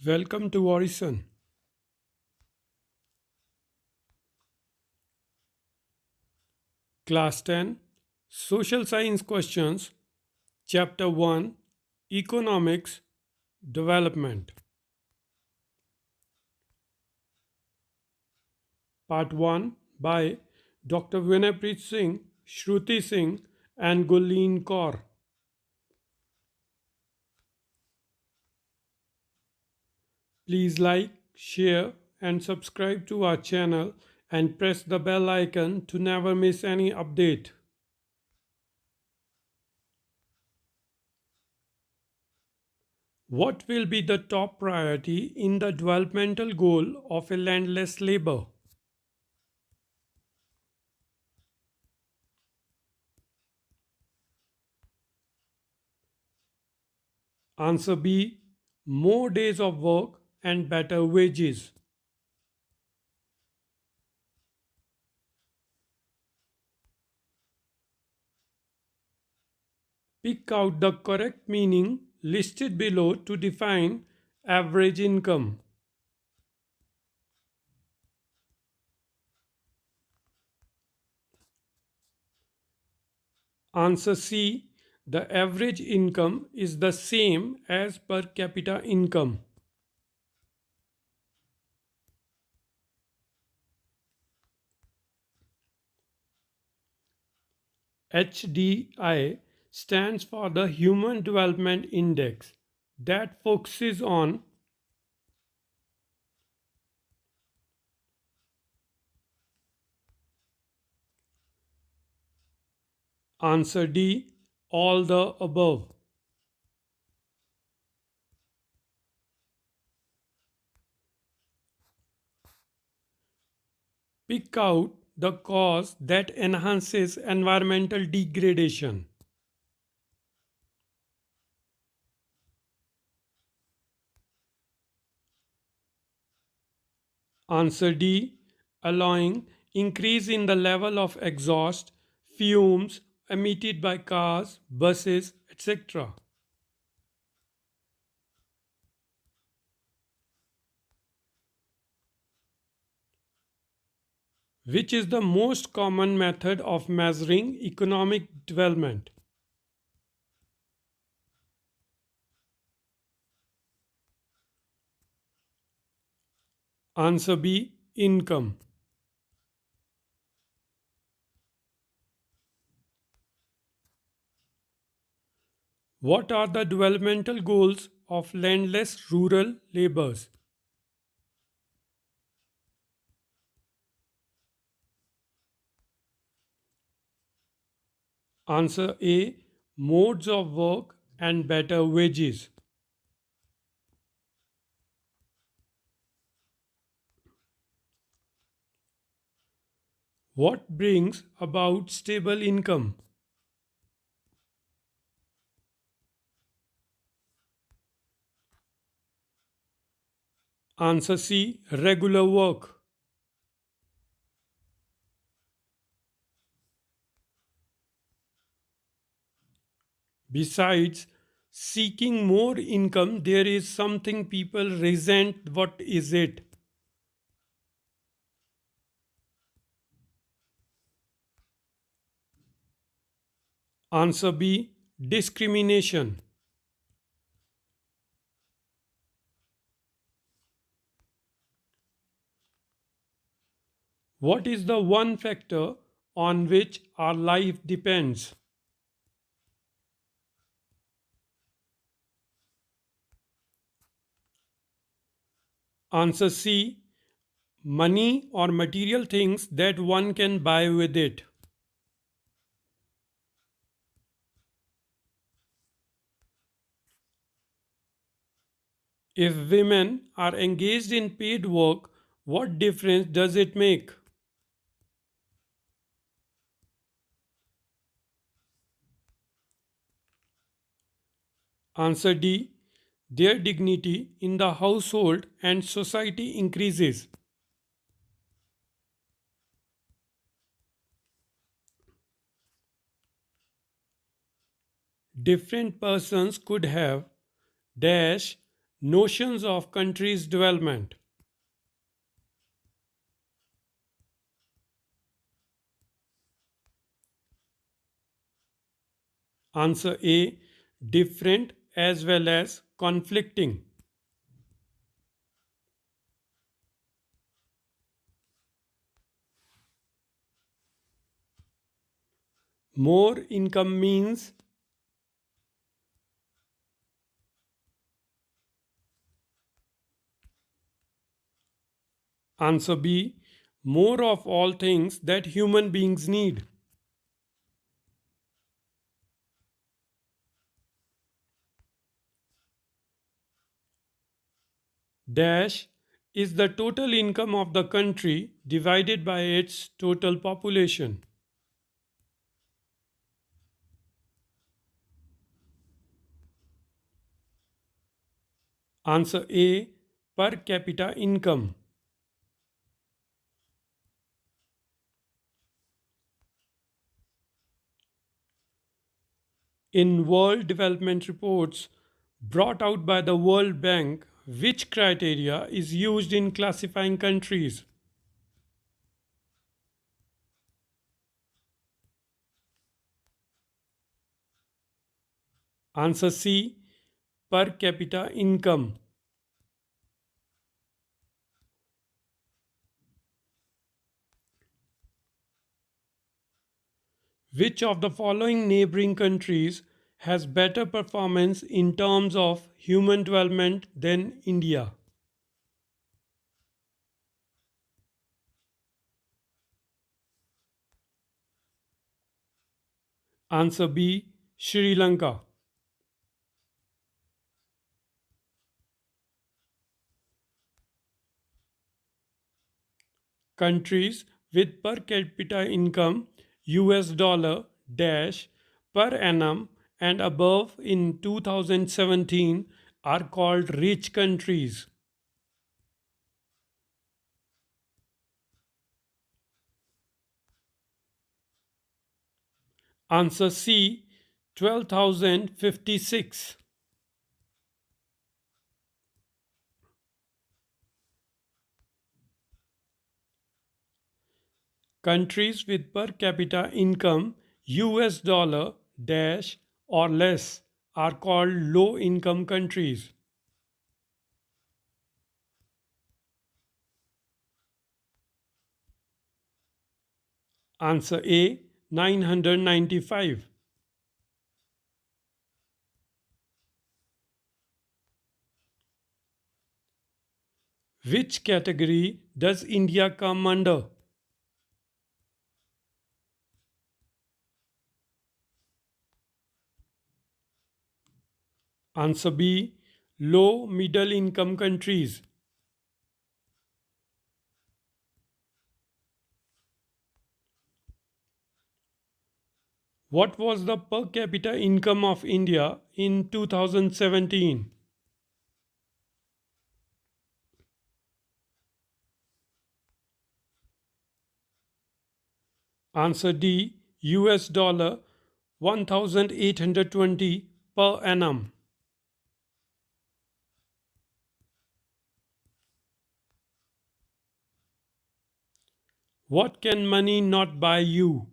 Welcome to Orison. Class 10 Social Science Questions, Chapter 1 Economics Development. Part 1 by Dr. Vinaypreet Singh, Shruti Singh, and Gulleen Kaur. Please like, share, and subscribe to our channel and press the bell icon to never miss any update. What will be the top priority in the developmental goal of a landless labor? Answer B. More days of work and better wages. Pick out the correct meaning listed below to define average income. Answer C. The average income is the same as per capita income. HDI stands for the Human Development Index that focuses on answer D. All the above. Pick out the cause that enhances environmental degradation. Answer D. Allowing increase in the level of exhaust, fumes emitted by cars, buses, etc. Which is the most common method of measuring economic development? Answer B. Income. What are the developmental goals of landless rural laborers? Answer A. Modes of work and better wages. What brings about stable income? Answer C. Regular work. Besides seeking more income, there is something people resent. What is it? Answer B. Discrimination. What is the one factor on which our life depends? Answer C. Money or material things that one can buy with it. If women are engaged in paid work, what difference does it make? Answer D. Their dignity in the household and society increases. Different persons could have dash Notions of country's development. Answer A. Different as well as conflicting. More income means. Answer B. More of all things that human beings need. Dash is the total income of the country divided by its total population. Answer A. Per capita income. In World Development Reports brought out by the World Bank, which criteria is used in classifying countries? Answer C. Per capita income. Which of the following neighboring countries has better performance in terms of human development than India? Answer B. Sri Lanka. Countries with per capita income US dollar dash per annum and above in 2017 are called rich countries. Answer C. 12,056. Countries with per capita income US dollar dash or less are called low income countries. Answer A. 995. Which category does India come under? Answer B. Low middle income countries. What was the per capita income of India in 2017? Answer D. US dollar 1820 per annum. What can money not buy you?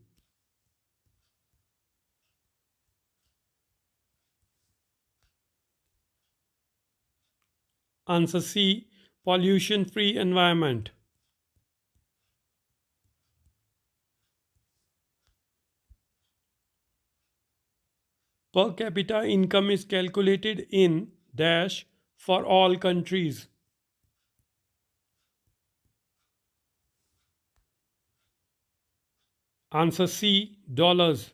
Answer C. Pollution free environment. Per capita income is calculated in dash for all countries. Answer C. Dollars.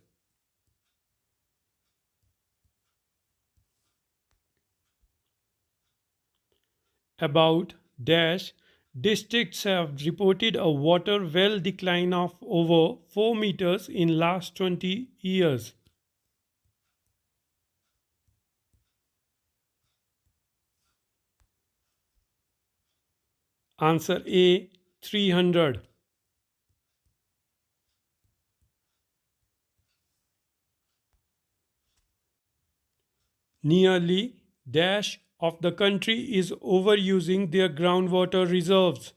About dash districts have reported a water well decline of over 4 meters in last 20 years. Answer A. 300. Nearly dash of the country is overusing their groundwater reserves?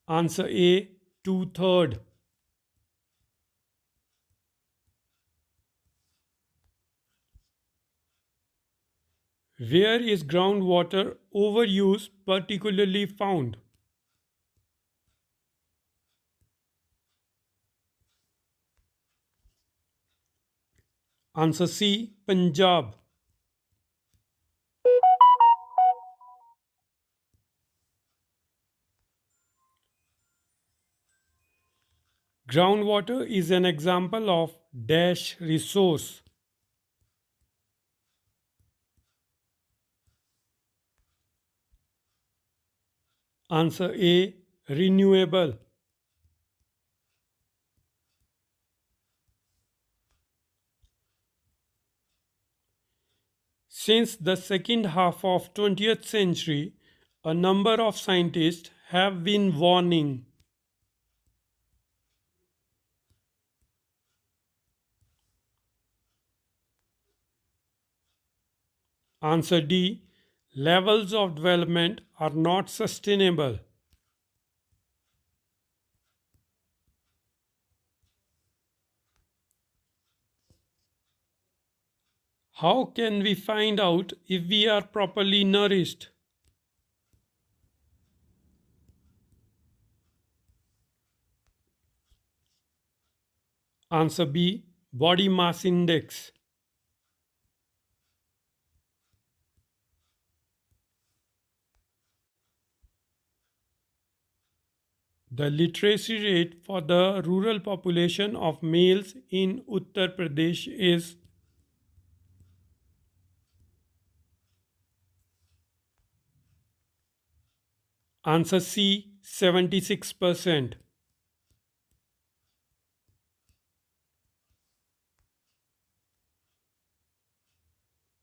Answer A, two-third. Where is groundwater overuse particularly found? Answer C, Punjab. Groundwater is an example of dash resource. Answer A, renewable. Since the second half of 20th century, a number of scientists have been warning. Answer D, levels of development are not sustainable. How can we find out if we are properly nourished? Answer B, body mass index. The literacy rate for the rural population of males in Uttar Pradesh is. Answer C, 76%.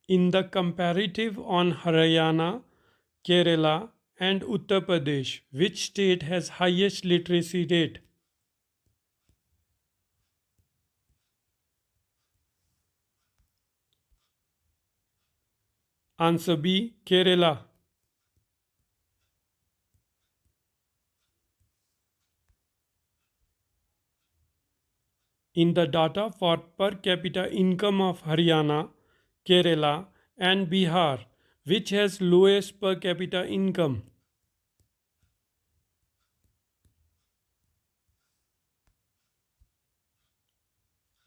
In the comparative on Haryana, Kerala, and Uttar Pradesh, which state has highest literacy rate? Answer B, Kerala. In the data for per capita income of Haryana, Kerala, and Bihar, which has lowest per capita income?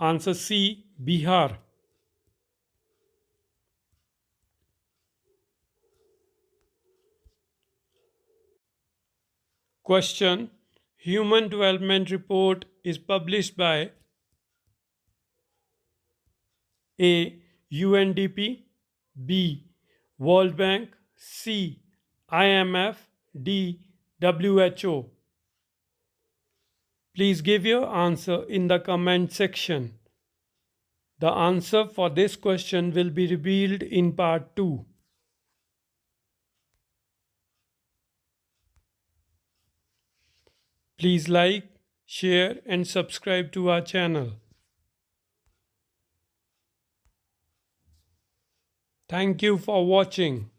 Answer C, Bihar. Question: Human Development Report is published by A, UNDP, B, World Bank, C, IMF, D, WHO. Please give your answer in the comment section. The answer for this question will be revealed in part 2. Please like, share and subscribe to our channel. Thank you for watching.